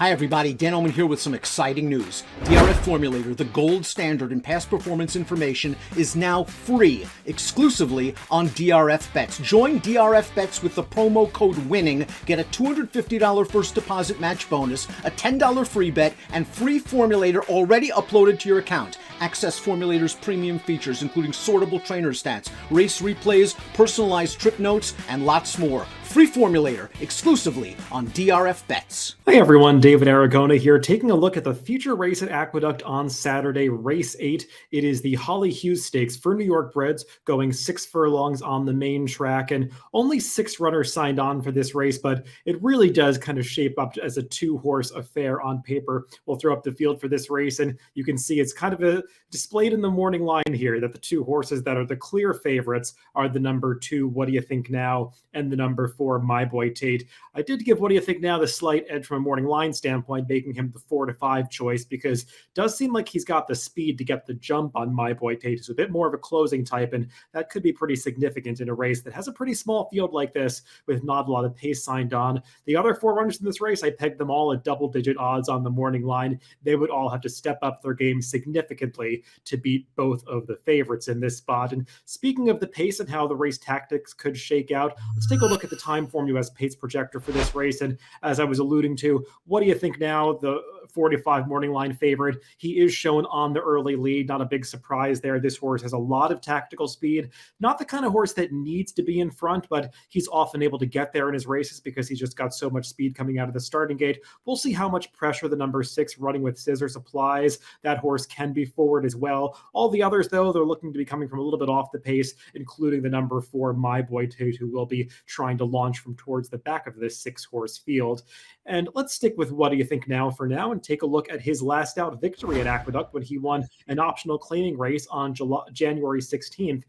Hi everybody, Dan Oman here with some exciting news. DRF Formulator, the gold standard in past performance information, is now free, exclusively on DRF Bets. Join DRF Bets with the promo code WINNING, get a $250 first deposit match bonus, a $10 free bet, and free Formulator already uploaded to your account. Access Formulator's premium features, including sortable trainer stats, race replays, personalized trip notes, and lots more. Free Formulator, exclusively on DRF Bets. Hi everyone, David Aragona here, taking a look at the feature race at Aqueduct on Saturday, race 8. It is the Hollie Hughes Stakes for New York breds, going 6 furlongs on the main track, and only 6 runners signed on for this race, but it really does kind of shape up as a 2-horse affair on paper. We'll throw up the field for this race, and you can see it's kind of displayed in the morning line here that the 2 horses that are the clear favorites are the number 2, What Do You Think Now, and the number 4, My Boy Tate. I did give What Do You Think Now the slight edge from a morning line standpoint, making him the 4 to 5 choice, because it does seem like he's got the speed to get the jump on My Boy Tate. He's a bit more of a closing type, and that could be pretty significant in a race that has a pretty small field like this with not a lot of pace signed on. The other 4 runners in this race, I pegged them all at double-digit odds on the morning line. They would all have to step up their game significantly to beat both of the favorites in this spot. And speaking of the pace and how the race tactics could shake out, let's take a look at the Timeform US Pace Projector for this race. And as I was alluding to, What Do You Think Now, the 45 morning line favorite, he is shown on the early lead. Not a big surprise there. This horse has a lot of tactical speed. Not the kind of horse that needs to be in front, but he's often able to get there in his races because he's just got so much speed coming out of the starting gate. We'll see how much pressure the number 6 Running with Scissors applies. That horse can be forward as well. All the others, though, they're looking to be coming from a little bit off the pace, including the number 4 My Boy Tate, who will be trying to launch from towards the back of this 6-horse field. And let's stick with What Do You Think Now for now and take a look at his last out victory at Aqueduct when he won an optional claiming race on January 16th.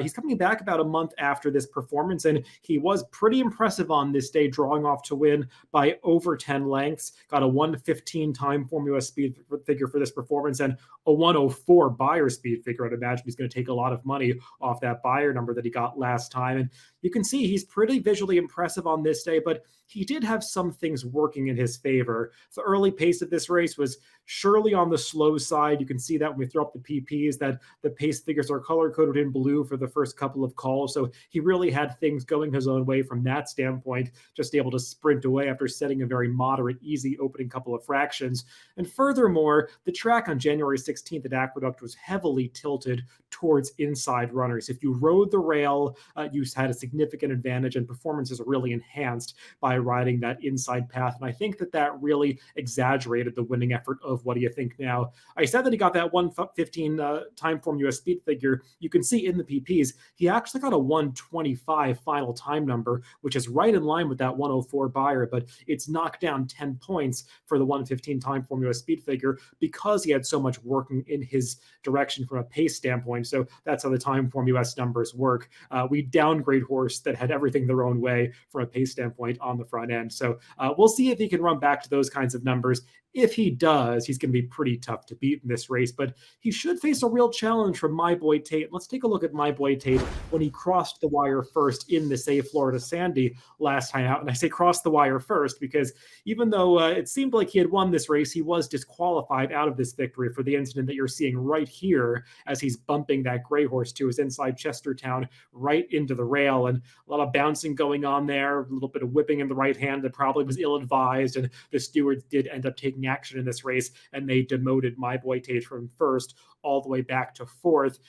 He's coming back about a month after this performance, and he was pretty impressive on this day, drawing off to win by over 10 lengths. Got a 1:15 Timeform US speed figure for this performance and a 1:04 Beyer speed figure. I'd imagine he's going to take a lot of money off that Beyer number that he got last time. And you can see he's pretty visually impressive on this day, but he did have some things working in his favor. The early pace of this race was surely on the slow side. You can see that when we throw up the PPs, that the pace figures are color-coded in blue for the first couple of calls. So he really had things going his own way from that standpoint, just able to sprint away after setting a very moderate, easy opening couple of fractions. And furthermore, the track on January 16th at Aqueduct was heavily tilted towards inside runners. If you rode the rail, you had a significant advantage, and performance is really enhanced by riding that inside path. And I think that really exaggerated the winning effort of What Do You Think Now. I said that he got that 1:15 Timeform US speed figure. You can see in the PPs, he actually got a 1:25 final time number, which is right in line with that 1:04 Beyer, but it's knocked down 10 points for the 1:15 Timeform US speed figure because he had so much working in his direction from a pace standpoint. So that's how the Timeform US numbers work. We downgrade horse that had everything their own way from a pace standpoint on the front end. So we'll see if he can run back to those kinds of numbers. If he does, he's going to be pretty tough to beat in this race, but he should face a real challenge from My Boy Tate. Let's take a look at My Boy Tate when he crossed the wire first in this Florida Sandy last time out. And I say crossed the wire first because even though it seemed like he had won this race, he was disqualified out of this victory for the incident that you're seeing right here as he's bumping that gray horse to his inside Chestertown right into the rail. And a lot of bouncing going on there, a little bit of whipping in the right hand that probably was ill-advised. And the stewards did end up taking action in this race, and they demoted My Boy Tate from first all the way back to fourth.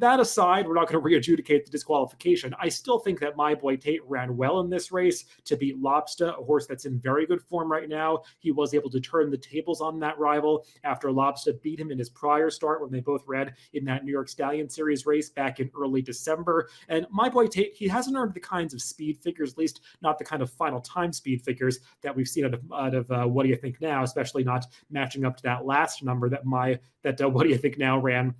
That aside, we're not going to re-adjudicate the disqualification. I still think that My Boy Tate ran well in this race to beat Lobster, a horse that's in very good form right now. He was able to turn the tables on that rival after Lobster beat him in his prior start when they both ran in that New York Stallion Series race back in early December. And My Boy Tate, he hasn't earned the kinds of speed figures, at least not the kind of final time speed figures that we've seen out of What Do You Think Now, especially not matching up to that last number that What Do You Think Now ran.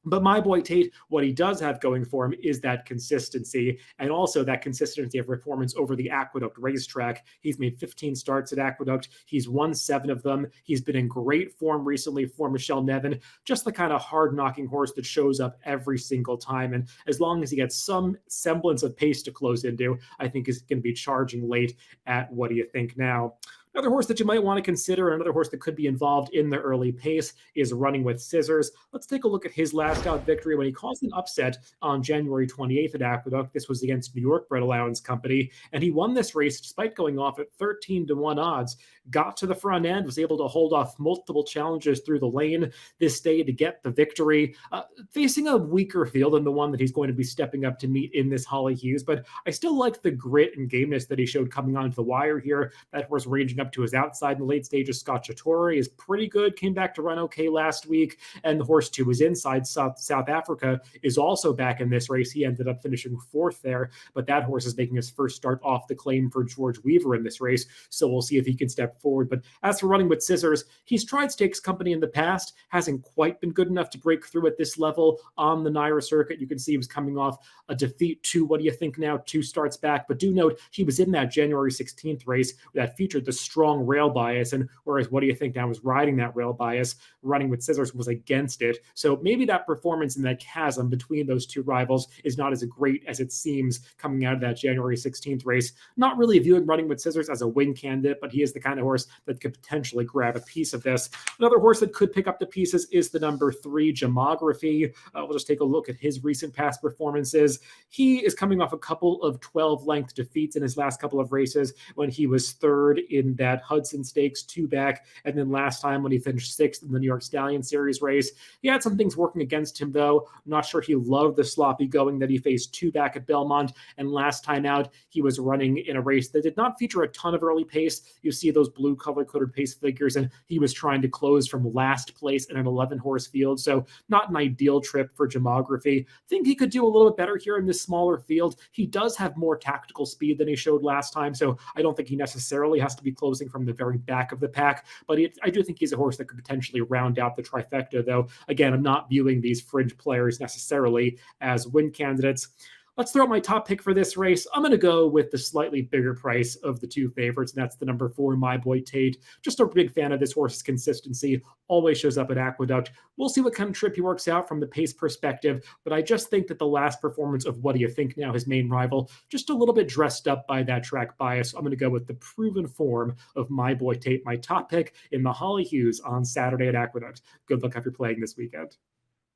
But My Boy Tate, what he does have going for him is that consistency, and also that consistency of performance over the Aqueduct racetrack. He's made 15 starts at Aqueduct. He's won 7 of them. He's been in great form recently for Michelle Nevin, just the kind of hard-knocking horse that shows up every single time. And as long as he gets some semblance of pace to close into, I think he's going to be charging late at What Do You Think Now. Another horse that you might want to consider, another horse that could be involved in the early pace, is Running with Scissors. Let's take a look at his last out victory when he caused an upset on January 28th at Aqueduct. This was against New York Bred Allowance Company, and he won this race despite going off at 13-1 odds. Got to the front end, was able to hold off multiple challenges through the lane this day to get the victory, facing a weaker field than the one that he's going to be stepping up to meet in this Hollie Hughes. But I still like the grit and gameness that he showed coming onto the wire here. That horse ranging up to his outside in the late stages, Scotchatori, is pretty good. Came back to run okay last week. And the horse to his inside, South Africa, is also back in this race. He ended up finishing fourth there, but that horse is making his first start off the claim for George Weaver in this race. So we'll see if he can step forward. But as for Running with Scissors, he's tried Stakes Company in the past, hasn't quite been good enough to break through at this level on the Naira circuit. You can see he was coming off a defeat to, what do you think now, 2 starts back. But do note, he was in that January 16th race that featured the strong rail bias, and whereas What Do You Think Now was riding that rail bias, Running with Scissors was against it. So maybe that performance in that chasm between those two rivals is not as great as it seems coming out of that January 16th race. Not really viewing Running with Scissors as a win candidate, but he is the kind of horse that could potentially grab a piece of this. Another horse that could pick up the pieces is the number 3, Gemography. We'll just take a look at his recent past performances. He is coming off a couple of 12-length defeats in his last couple of races when he was third in that Hudson Stakes 2 back, and then last time when he finished 6th in the New York Stallion Series race. He had some things working against him, though. I'm not sure he loved the sloppy going that he faced 2 back at Belmont, and last time out, he was running in a race that did not feature a ton of early pace. You see those blue color-coded pace figures, and he was trying to close from last place in an 11-horse field, so not an ideal trip for Gemography. Think he could do a little bit better here in this smaller field. He does have more tactical speed than he showed last time, so I don't think he necessarily has to be closing from the very back of the pack, but I do think he's a horse that could potentially round out the trifecta, though. Again, I'm not viewing these fringe players necessarily as win candidates. Let's throw out my top pick for this race. I'm going to go with the slightly bigger price of the 2 favorites, and that's the number 4, My Boy Tate. Just a big fan of this horse's consistency. Always shows up at Aqueduct. We'll see what kind of trip he works out from the pace perspective, but I just think that the last performance of What Do You Think Now, his main rival, just a little bit dressed up by that track bias. I'm going to go with the proven form of My Boy Tate, my top pick in the Hollie Hughes on Saturday at Aqueduct. Good luck if you're playing this weekend.